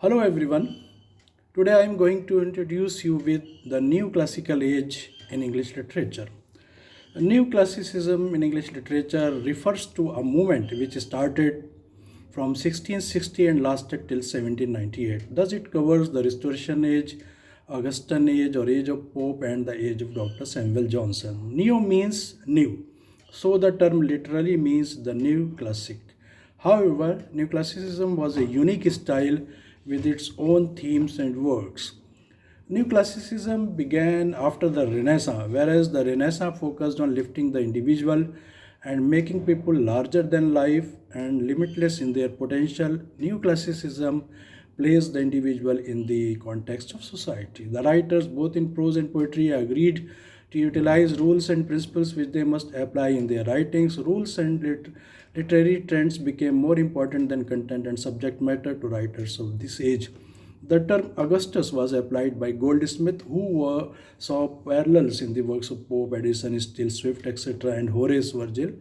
Hello everyone. Today I am going to introduce you with the new classical age in English literature. The new classicism in English literature refers to a movement which started from 1660 and lasted till 1798. Thus it covers the Restoration Age, Augustine Age or Age of Pope and the age of Dr. Samuel Johnson. Neo means new. So the term literally means the new classic. However, New Classicism was a unique style with its own themes and works. New Classicism began after the Renaissance, whereas the Renaissance focused on lifting the individual and making people larger than life and limitless in their potential. New Classicism placed the individual in the context of society. The writers, both in prose and poetry, agreed to utilize rules and principles which they must apply in their writings. Rules and literary trends became more important than content and subject matter to writers of this age. The term Augustus was applied by Goldsmith, saw parallels in the works of Pope, Addison, Steele, Swift, etc., and Horace, Virgil,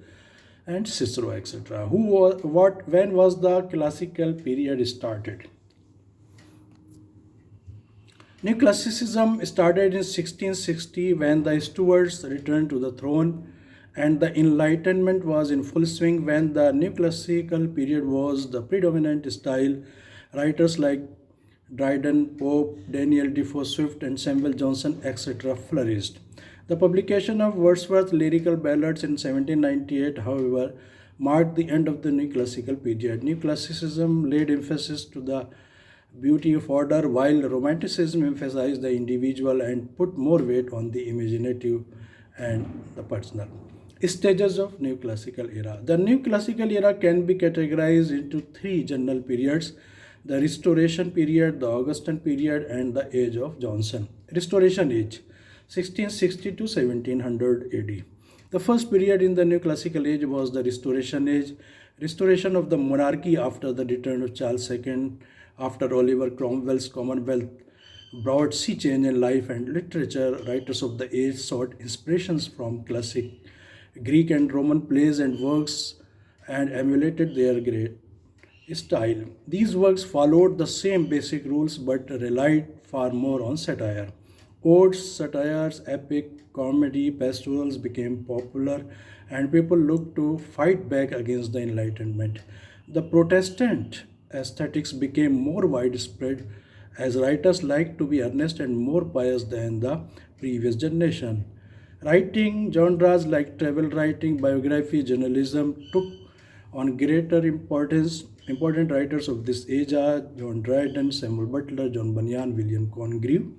and Cicero, etc. When was the classical period started? New Classicism started in 1660 when the Stuarts returned to the throne, and the Enlightenment was in full swing when the New Classical period was the predominant style. Writers like Dryden, Pope, Daniel Defoe Swift, and Samuel Johnson, etc., flourished. The publication of Wordsworth's lyrical ballads in 1798, however, marked the end of the New Classical period. New Classicism laid emphasis to the beauty of order, while Romanticism emphasized the individual and put more weight on the imaginative and the personal. Stages of New Classical Era. The New Classical Era can be categorized into three general periods: the Restoration period, the Augustine period, and the Age of Johnson. Restoration Age, 1660 to 1700 AD. The first period in the New Classical Age was the Restoration Age, restoration of the monarchy after the return of Charles II, after Oliver Cromwell's Commonwealth brought sea change in life and literature. Writers of the age sought inspirations from classic Greek and Roman plays and works and emulated their great style. These works followed the same basic rules but relied far more on satire. Odes, satires, epic, comedy, pastorals became popular, and people looked to fight back against the Enlightenment. The Protestant aesthetics became more widespread as writers liked to be earnest and more pious than the previous generation. Writing genres like travel writing, biography, journalism took on greater importance. Important writers of this age are John Dryden, Samuel Butler, John Bunyan, William Congreve,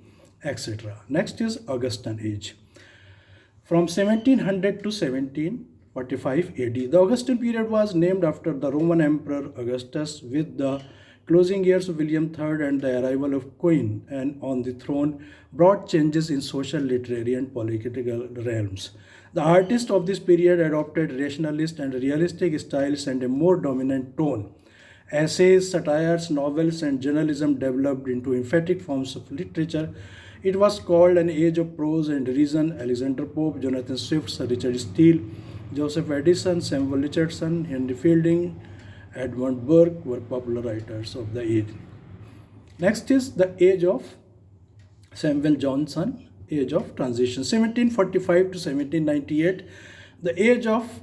etc. Next is Augustine Age. From 1700 to 1745 AD, the Augustine period was named after the Roman Emperor Augustus, with the closing years of William III and the arrival of Queen and on the throne brought changes in social, literary, and political realms. The artists of this period adopted rationalist and realistic styles and a more dominant tone. Essays, satires, novels, and journalism developed into emphatic forms of literature. It was called an age of prose and reason. Alexander Pope, Jonathan Swift, Sir Richard Steele, Joseph Addison, Samuel Richardson, Henry Fielding, Edmund Burke were popular writers of the age. Next is the age of Samuel Johnson, age of transition, 1745 to 1798. The age of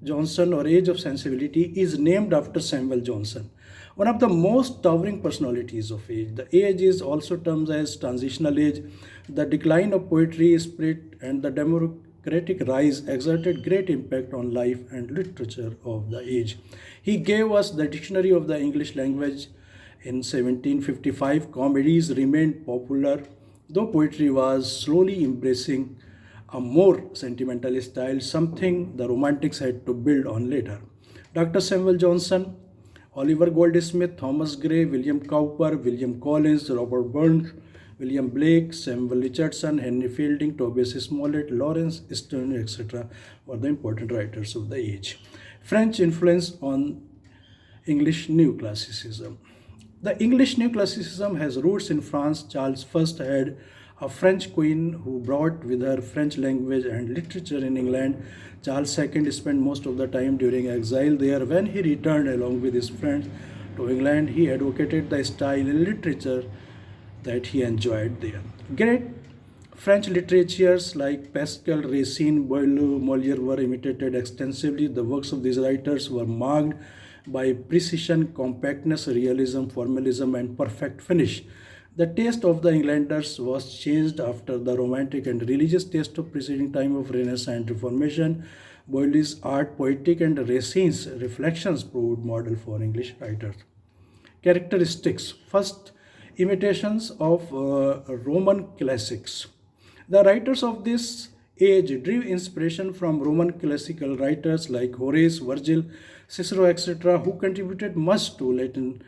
Johnson or age of sensibility is named after Samuel Johnson, one of the most towering personalities of age. The age is also termed as transitional age. The decline of poetry, spirit, and the democratic rise exerted great impact on life and literature of the age. He gave us the dictionary of the English language in 1755. Comedies remained popular, though poetry was slowly embracing a more sentimental style, something the Romantics had to build on later. Dr. Samuel Johnson, Oliver Goldsmith, Thomas Gray, William Cowper, William Collins, Robert Burns, William Blake, Samuel Richardson, Henry Fielding, Tobias Smollett, Lawrence Sterne, etc. were the important writers of the age. French influence on English New Classicism. The English New Classicism has roots in France. Charles I had a French queen who brought with her French language and literature in England. Charles II spent most of the time during exile there. When he returned along with his friends to England, he advocated the style in literature that he enjoyed there. Great French literatures like Pascal, Racine, Boileau, Molière were imitated extensively. The works of these writers were marked by precision, compactness, realism, formalism, and perfect finish. The taste of the Englanders was changed after the romantic and religious taste of preceding time of Renaissance and Reformation. Boileau's art, poetic, and Racine's reflections proved model for English writers. Characteristics. First, imitations of Roman classics. The writers of this age drew inspiration from Roman classical writers like Horace, Virgil, Cicero, etc., who contributed much to Latin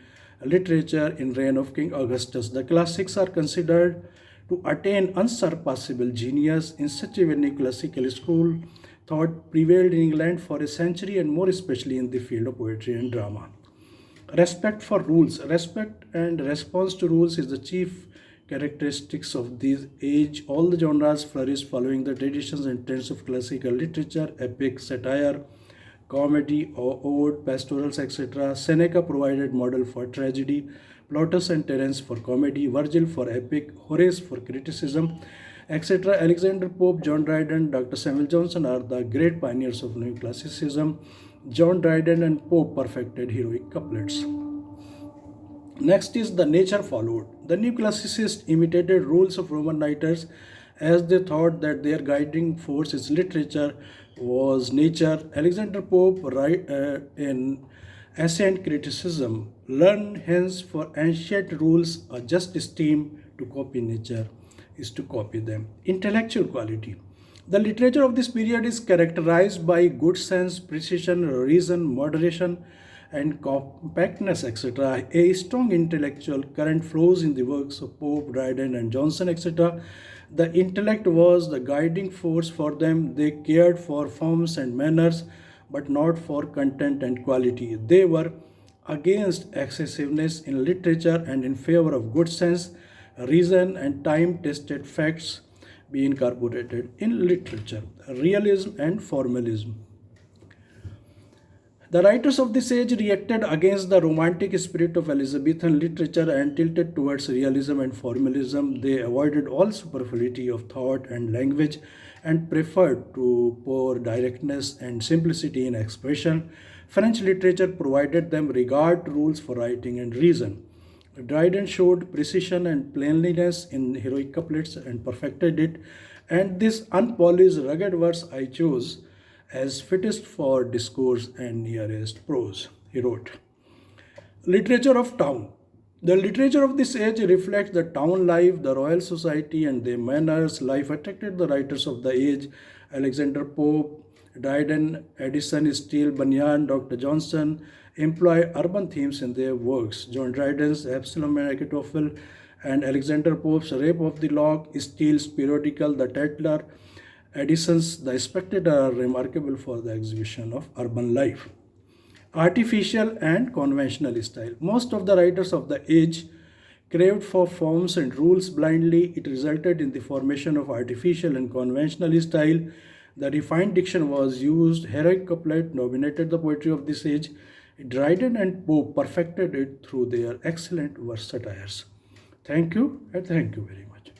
literature in reign of King Augustus. The classics are considered to attain unsurpassable genius in such a way neoclassical school thought prevailed in England for a century and more especially in the field of poetry and drama. Respect for rules. Respect and response to rules is the chief characteristics of this age. All the genres flourished following the traditions and trends of classical literature, epic, satire, comedy, ode, pastorals, etc. Seneca provided model for tragedy, Plautus and Terence for comedy, Virgil for epic, Horace for criticism, etc. Alexander Pope, John Dryden, Dr. Samuel Johnson are the great pioneers of new classicism. John Dryden and Pope perfected heroic couplets. Next is the nature followed. The new classicists imitated rules of Roman writers as they thought that their guiding force in literature was nature. Alexander Pope in Ancient Criticism learned hence for ancient rules a just esteem to copy nature is to copy them. Intellectual quality. The literature of this period is characterized by good sense, precision, reason, moderation, and compactness, etc. A strong intellectual current flows in the works of Pope, Dryden, and Johnson, etc. The intellect was the guiding force for them. They cared for forms and manners, but not for content and quality. They were against excessiveness in literature and in favor of good sense, reason, and time-tested facts be incorporated in literature. Realism and formalism. The writers of this age reacted against the romantic spirit of Elizabethan literature and tilted towards realism and formalism. They avoided all superfluity of thought and language and preferred to pour directness and simplicity in expression. French literature provided them regard to rules for writing and reason. Dryden showed precision and plainness in heroic couplets and perfected it, and this unpolished, rugged verse I chose as fittest for discourse and nearest prose, he wrote. Literature of town. The literature of this age reflects the town life, the royal society, and their manners. Life attracted the writers of the age. Alexander Pope, Dryden, Addison, Steele, Bunyan, Dr. Johnson employ urban themes in their works. John Dryden's Absalom and Achitophel and Alexander Pope's Rape of the Lock, Steele's periodical The Tatler, Addison's The Spectator are remarkable for the exhibition of urban life. Artificial and conventional style. Most of the writers of the age craved for forms and rules blindly. It resulted in the formation of artificial and conventional style. The refined diction was used. Heroic couplet dominated the poetry of this age. Dryden and Pope perfected it through their excellent verse satires. Thank you and thank you very much.